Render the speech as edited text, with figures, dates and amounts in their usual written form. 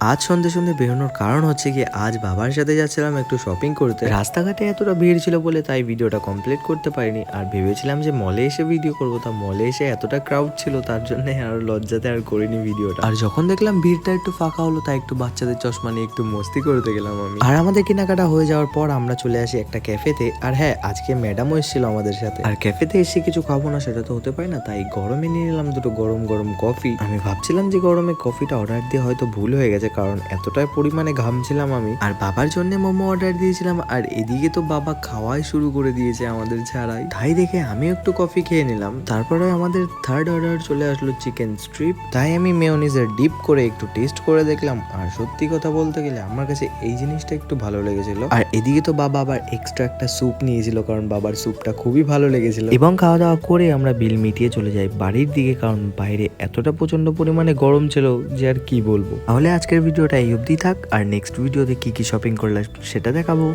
আজ সন্ধে বেরোনোর কারণ হচ্ছে কি, আজ বাবার সাথে যাচ্ছিলাম একটু শপিং করতে। রাস্তাঘাটে এতটা ভিড় ছিল বলে তাই ভিডিওটা কমপ্লিট করতে পারিনি। আর ভেবেছিলাম যে মলে এসে ভিডিও করবো, তা মলে এসে এতটা ক্রাউড ছিল তার জন্য আর লজ্জাতে আর করিনি ভিডিওটা। আর যখন দেখলাম ভিড়টা একটু ফাঁকা হলো, তাই একটু বাচ্চাদের চশমা নিয়ে একটু মস্তি করতে গেলাম আমি। আর আমাদের কেনাকাটা হয়ে যাওয়ার পর আমরা চলে আসি একটা ক্যাফেতে। আর হ্যাঁ, আজকে ম্যাডামও এসেছিল আমাদের সাথে। আর ক্যাফেতে এসে কিছু খাবো না সেটা তো হতে পারে না, তাই গরমে নিয়ে নিলাম দুটো গরম গরম কফি। আমি ভাবছিলাম যে গরমে কফিটা অর্ডার দিয়ে হয়তো ভুল হয়ে গেছে, কারণ এতটাই পরিমাণে ঘামছিলাম আমি। আর বাবার জন্য মোমো অর্ডার দিয়েছিলাম, আর এদিকে তো বাবা খাওয়াই শুরু করে দিয়েছে আমাদের ছাড়াই। তাই দেখে আমি একটু কফি খেয়ে নিলাম। তারপরে আমাদের থার্ড অর্ডার চলে আসলো চিকেন স্ট্রিপ। তাই আমি মেয়োনিজের ডিপ করে একটু টেস্ট করে দেখলাম। আর সত্যি কথা বলতে গেলে আমার কাছে এই জিনিসটা একটু ভালো লেগেছিল। আর এদিকে তো বাবা আবার এক্সট্রা একটা স্যুপ নিয়েছিল, কারণ বাবার স্যুপটা খুবই ভালো লেগেছিল। এবং খাওয়া দাওয়া করে আমরা বিল মিটিয়ে চলে যাই বাড়ির দিকে, কারণ বাইরে এতটা প্রচন্ড পরিমাণে গরম ছিল যে আর কি বলবো। তাহলে আজকের ভিডিওটা এই অবধি থাক, আর নেক্সট ভিডিওতে কি কি শপিং করলাম সেটা দেখাবো।